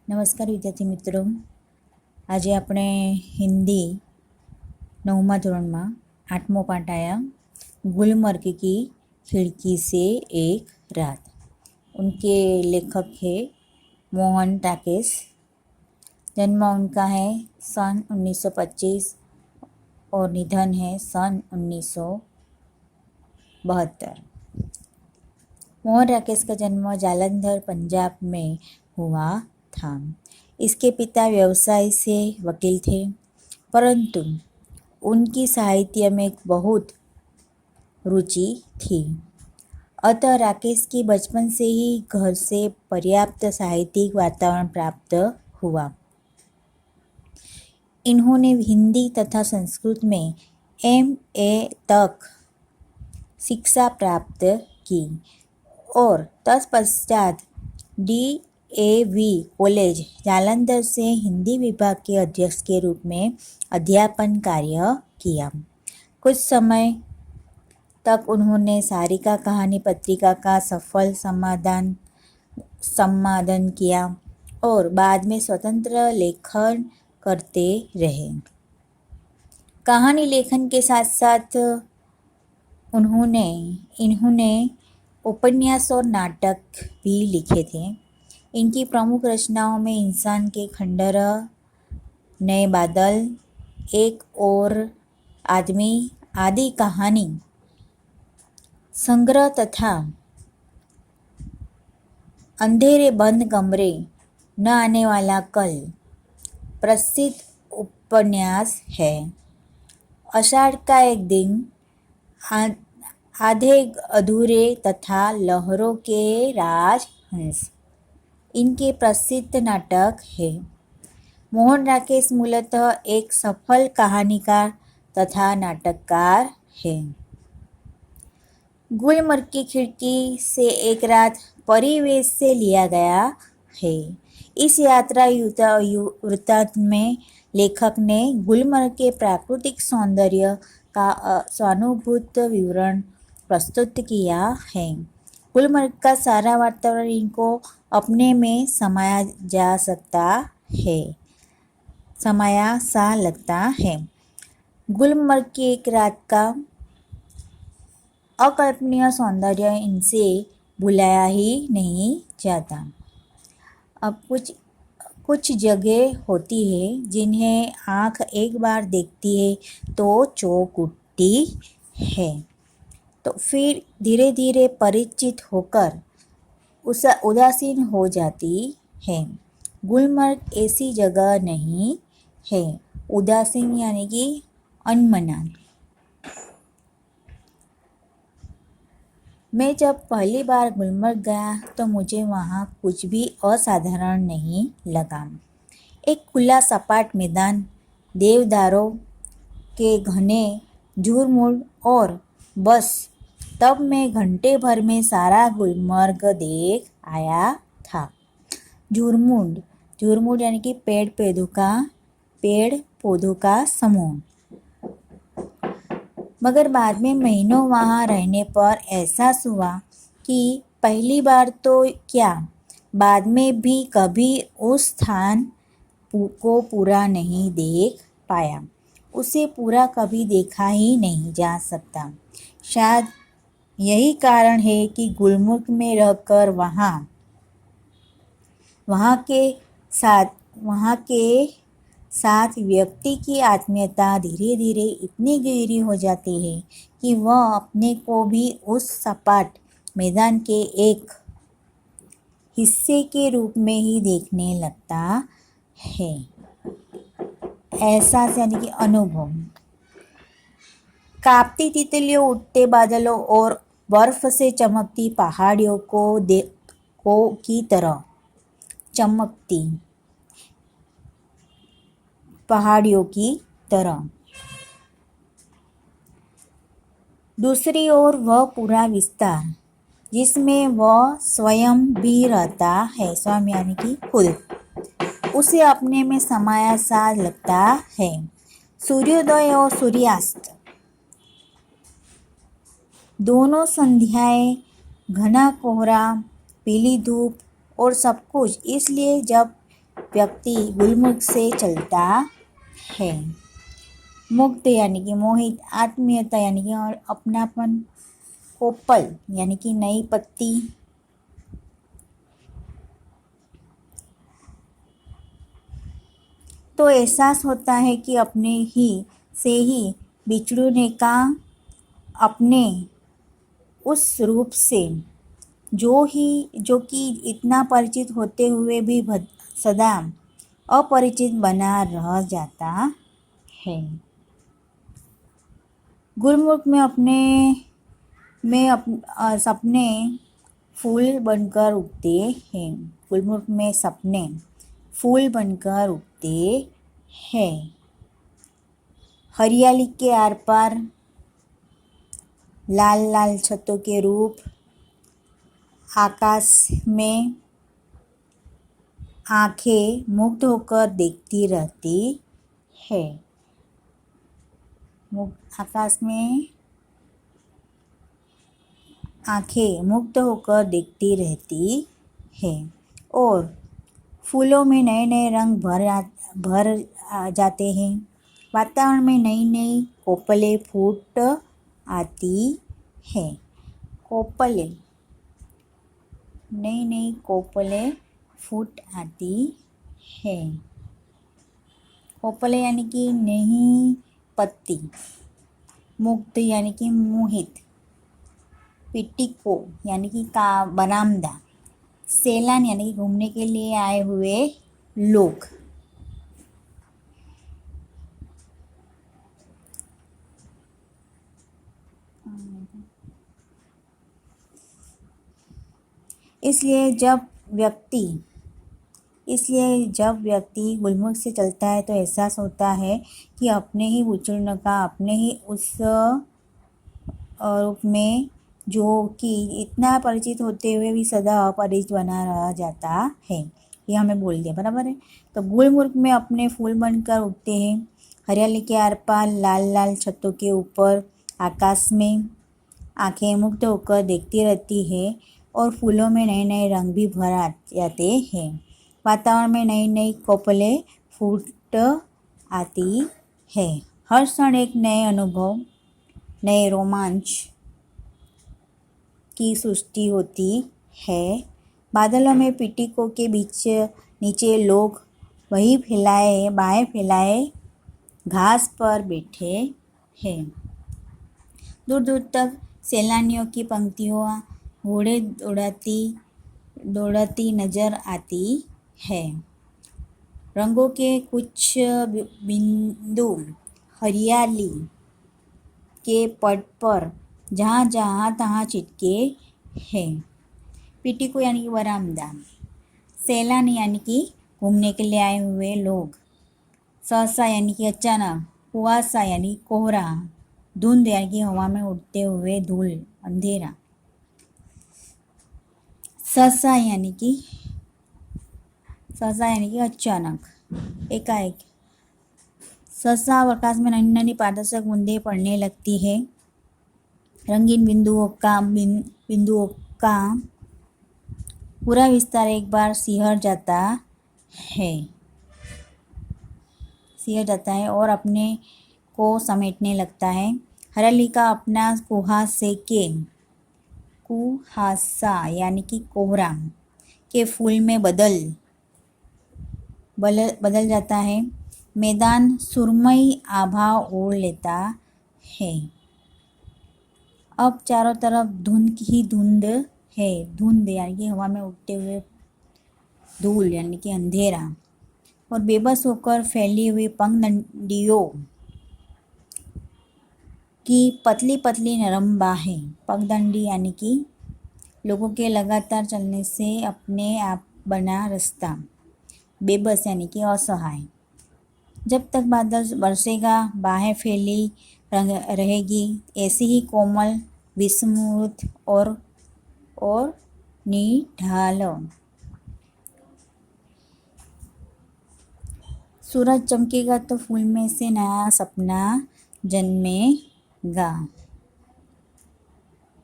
નમસ્કાર વિદ્યાર્થી મિત્રો, આજે આપણે હિન્દી 9મા ધોરણમાં 8મો પાઠ आया गुलमर्ग की खिड़की से एक रात। उनके लेखक है मोहन राकेश। जन्म उनका है सन 1925 और निधन है सन 1972। मोहन राकेश का जन्म जालंधर पंजाब में हुआ था। इसके पिता व्यवसाय से वकील थे, परंतु उनकी साहित्य में बहुत रुचि थी। अतः राकेश की बचपन से ही घर से पर्याप्त साहित्यिक वातावरण प्राप्त हुआ। इन्होंने हिंदी तथा संस्कृत में MA तक शिक्षा प्राप्त की और तत्पश्चात DAV कॉलेज जालंधर से हिंदी विभाग के अध्यक्ष के रूप में अध्यापन कार्य किया। कुछ समय तक उन्होंने सारिका कहानी पत्रिका का सफल संपादन किया और बाद में स्वतंत्र लेखन करते रहे। कहानी लेखन के साथ साथ इन्होंने उपन्यास और नाटक भी लिखे थे। इनकी प्रमुख रचनाओं में इंसान के खंडहर, नए बादल, एक और आदमी आदि कहानी संग्रह तथा अंधेरे बंद कमरे, न आने वाला कल प्रसिद्ध उपन्यास है। आषाढ़ का एक दिन, आधे अधूरे तथा लहरों के राजहंस इनके प्रसिद्ध नाटक है। मोहन राकेश मूलतः एक सफल कहानीकार तथा नाटककार है। गुलमर्ग की खिड़की से एक रात परिवेश से लिया गया है। इस यात्रा वृत्तांत में लेखक ने गुलमर्ग के प्राकृतिक सौंदर्य का स्वानुभूत विवरण प्रस्तुत किया है। गुलमर्ग का सारा वातावरण इनको अपने में समाया सा लगता है। गुलमर्ग की एक रात का अकल्पनीय सौंदर्य इनसे भुलाया ही नहीं जाता। अब कुछ जगह होती है जिन्हें आँख एक बार देखती है तो चौंक उठती है, तो फिर धीरे धीरे परिचित होकर उदासीन हो जाती है। गुलमर्ग ऐसी जगह नहीं है। उदासीन यानी कि अनमना। मैं जब पहली बार गुलमर्ग गया तो मुझे वहाँ कुछ भी असाधारण नहीं लगा। एक खुला सपाट मैदान, देवदारों के घने झुरमुट और बस तब मैं घंटे भर में सारा गुलमर्ग देख आया था। झुरमुट यानी कि पेड़ पौधों का समूह। मगर बाद में महीनों वहाँ रहने पर एहसास हुआ कि पहली बार तो क्या, बाद में भी कभी उस स्थान को पूरा नहीं देख पाया। उसे पूरा कभी देखा ही नहीं जा सकता। शायद यही कारण है कि गुलमर्ग में रहकर वहाँ के साथ व्यक्ति की आत्मीयता धीरे धीरे इतनी गहरी हो जाती है कि वह अपने को भी उस सपाट मैदान के एक हिस्से के रूप में ही देखने लगता है। एहसास यानी कि अनुभव। कांपती तितलियों, उठते बादलों और बर्फ से चमकती पहाड़ियों की तरह चमकती पहाड़ियों की तरह। दूसरी ओर वह पूरा विस्तार जिसमें वह स्वयं भी रहता है, स्वयं यानी कि खुद, उसे अपने में समाया सा लगता है। सूर्योदय और सूर्यास्त दोनों संध्याएं, घना कोहरा, पीली धूप और सब कुछ। इसलिए जब व्यक्ति गुलमुख से चलता है। मुक्त यानी कि मोहित, आत्मीयता यानी कि और अपनापन, कोपल यानी कि नई पत्ती, तो एहसास होता है कि अपने ही से ही बिछड़ने का, अपने उस रूप से जो कि इतना परिचित होते हुए भी सदा अपरिचित बना रह जाता है। गुलमुख में सपने फूल बनकर उगते हैं। गुलमुख में सपने फूल बनकर उगते हैं। हरियाली के आर पार लाल लाल छतों के रूप, आकाश में आंखें मुग्ध होकर देखती रहती है। आकाश में आंखें मुग्ध होकर देखती रहती है और फूलों में नए नए रंग भर जाते हैं। वातावरण में नई नई कोपलें फूट आती है। कोपलें, नई नई कोपलें फूट आती है। कोपलें यानी कि नई पत्ती, मुक्त यानी कि मोहित, पिटिको यानी कि का बरामदा, सैलान यानी कि घूमने के लिए आए हुए लोग। इसलिए जब व्यक्ति गुलमुख से चलता है तो एहसास होता है कि अपने ही विचरण का, अपने ही उस रूप में जो कि इतना परिचित होते हुए भी सदा अपरिचित बना रह जाता है। ये हमें बोल दिया, बराबर है। तो गुलमुख में अपने फूल बनकर उगते हैं। हरियाली के आर पार लाल लाल छतों के ऊपर आकाश में आंखें मुग्ध होकर देखती रहती है और फूलों में नए नए रंग भी भर जाते हैं। वातावरण में नई नई कोपलें फूट आती है। हर क्षण एक नए अनुभव, नए रोमांच की सृष्टि होती है। बादलों में पिटिकों के बीच नीचे लोग वही बाहें फैलाए घास पर बैठे हैं। दूर दूर तक सैलानियों की पंक्तियाँ घोड़े दौड़ती नजर आती है। रंगों के कुछ बिंदु हरियाली के पट पर जहाँ तहाँ चिटके हैं। पिटिको यानी कि बरामदा, सैलानी यानी कि घूमने के लिए आए हुए लोग, सहसा यानी कि अचानक, कुआसा यानी कोहरा, धुंध यानी कि हवा में उड़ते हुए धूल, अंधेरा। सहसा यानी कि अचानक, एकाएक। सहसा आकाश में नन्ही नन्ही पारदर्शक बूंदें पड़ने लगती है। रंगीन बिंदुओं का पूरा विस्तार एक बार सिहर जाता है और अपने को समेटने लगता है। हरियाली का अपना कुहासा यानी कि कोहरा के फूल में बदल जाता है। मैदान सुरमई आभा ओढ़ लेता है। अब चारों तरफ धुंध ही धुंध है। धुंध यानी कि हवा में उड़ते हुए धूल यानी कि अंधेरा, और बेबस होकर फैली हुई पगडंडियों की पतली पतली नरम बाहें। पगडंडी यानी कि लोगों के लगातार चलने से अपने आप बना रास्ता। बेबस यानी कि असहाय। जब तक बादल बरसेगा, बाहें फैली रहेगी, ऐसी ही कोमल, विस्मृत और निढाल। सूरज चमकेगा तो फूल में से नया सपना जन्मेगा।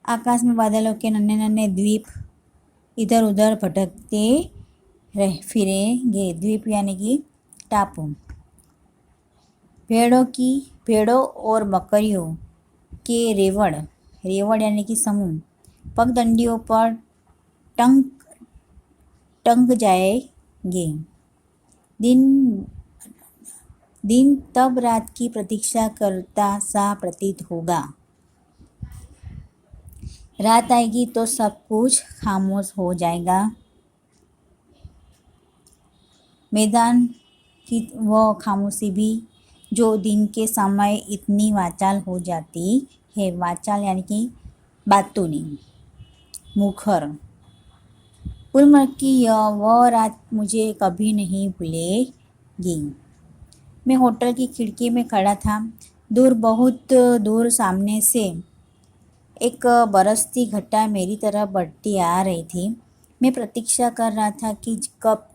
आकाश में बादलों के नन्हे नन्हे द्वीप इधर उधर भटकते रह फिरेंगे। द्वीप यानी कि टापू। भेड़ों और बकरियों के रेवड़, रेवड़ यानी कि समूह पगडंडियों पर टंग टंग जाएंगे। दिन दिन तब रात की प्रतीक्षा करता सा प्रतीत होगा। रात आएगी तो सब कुछ खामोश हो जाएगा। मैदान की वह खामोशी भी जो दिन के समय इतनी वाचाल हो जाती है। वाचाल यानी कि बातूनी, मुखर। गुलमर्ग की वह रात मुझे कभी नहीं भूलेगी। मैं होटल की खिड़की में खड़ा था। दूर, बहुत दूर सामने से एक बरसती घटा मेरी तरफ बढ़ती आ रही थी। मैं प्रतीक्षा कर रहा था कि कब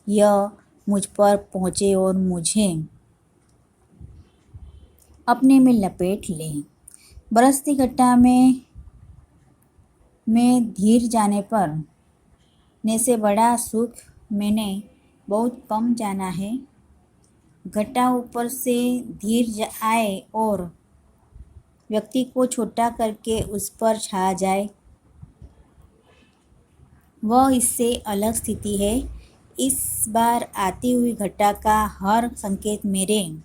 यह मुझ पर पहुँचे और मुझे अपने में लपेट ले। बरसती घटा में धीर जाने पर ने से बड़ा सुख मैंने बहुत कम जाना है। घटा ऊपर से धीर आए और व्यक्ति को छोटा करके उस पर छा जाए, वह इससे अलग स्थिति है। इस बार आती हुई घटा का हर संकेत मेरे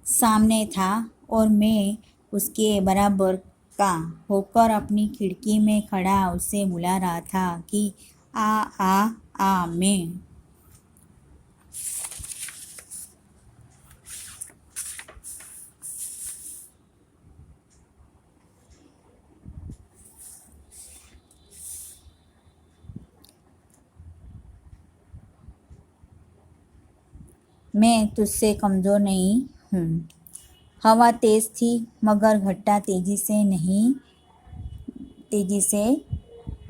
सामने था और मैं उसके बराबर का होकर अपनी खिड़की में खड़ा उसे बुला रहा था कि आ आ आ। मैं तुझसे कमज़ोर नहीं हूँ। हवा तेज़ थी मगर घटा तेज़ी से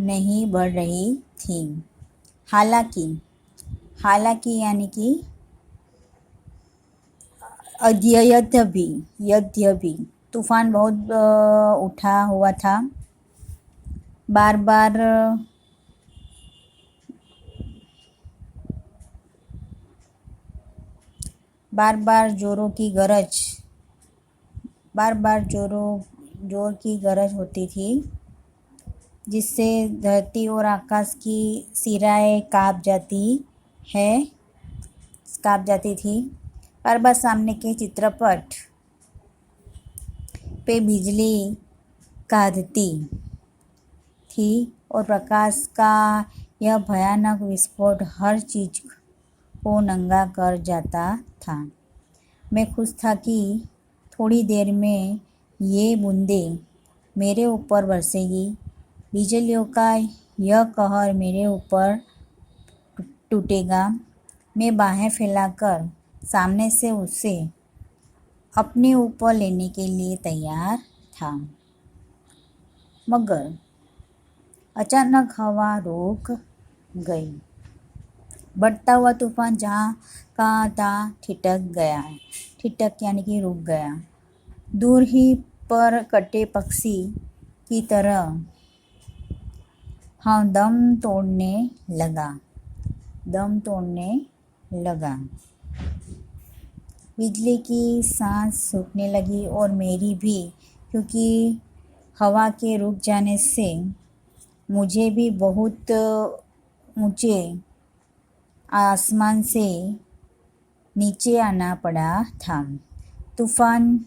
नहीं बढ़ रही थी। हालांकि यानी कि यद्यपि तूफान बहुत उठा हुआ था। बार बार जोर की गरज होती थी, जिससे धरती और आकाश की सिराएं काँप जाती थी। बार बार सामने के चित्रपट पे बिजली काँपती थी और प्रकाश का यह भयानक विस्फोट हर चीज़ को नंगा कर जाता था। मैं खुश था कि थोड़ी देर में ये बूंदें मेरे ऊपर बरसेगी। बिजलियों का यह कहर मेरे ऊपर टूटेगा। मैं बाहें फैलाकर सामने से उसे अपने ऊपर लेने के लिए तैयार था, मगर अचानक हवा रुक गई। बढ़ता हुआ तूफान जहाँ का तहाँ ठिठक यानी कि रुक गया। दूर ही पर कटे पक्षी की तरह हाँ दम तोड़ने लगा। बिजली की सांस सूखने लगी और मेरी भी, क्योंकि हवा के रुक जाने से मुझे भी बहुत ऊंचे आसमान से नीचे आना पड़ा था। तूफान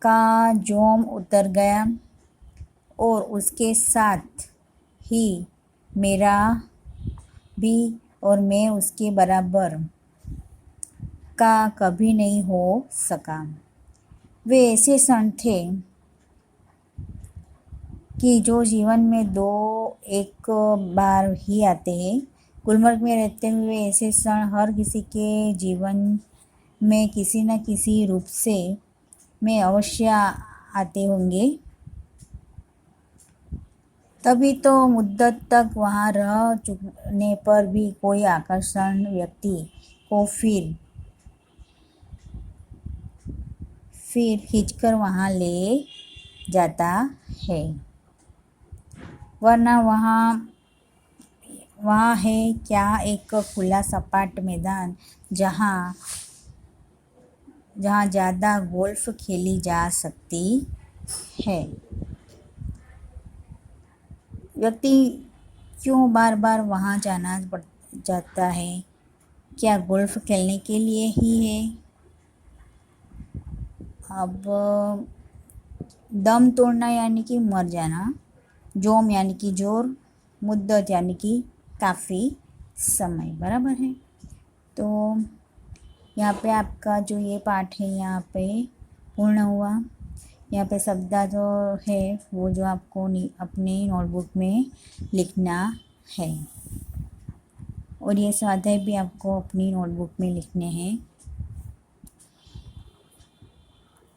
का जोम उतर गया और उसके साथ ही मेरा भी, और मैं उसके बराबर का कभी नहीं हो सका। वे ऐसे क्षण थे कि जो जीवन में दो एक बार ही आते हैं। गुलमर्ग में रहते हुए ऐसे क्षण हर किसी के जीवन में किसी न किसी रूप से में अवश्य आते होंगे। तभी तो मुद्दत तक वहाँ रह चुकने पर भी कोई आकर्षण व्यक्ति को फिर खींचकर वहाँ ले जाता है, वरना वहाँ है क्या एक खुला सपाट मैदान जहाँ ज़्यादा गोल्फ खेली जा सकती है। व्यक्ति क्यों बार बार वहाँ जाना पड़ जाता है? क्या गोल्फ खेलने के लिए ही है? अब दम तोड़ना यानी कि मर जाना, जोम यानी कि जोर, मुद्दत यानी कि काफ़ी समय, बराबर है। तो यहाँ पे आपका जो ये पाठ है यहाँ पे पूर्ण हुआ। यहाँ पे शब्द जो है वो जो आपको अपने नोटबुक में लिखना है, और ये स्वाध्याय भी आपको अपनी नोटबुक में लिखने हैं।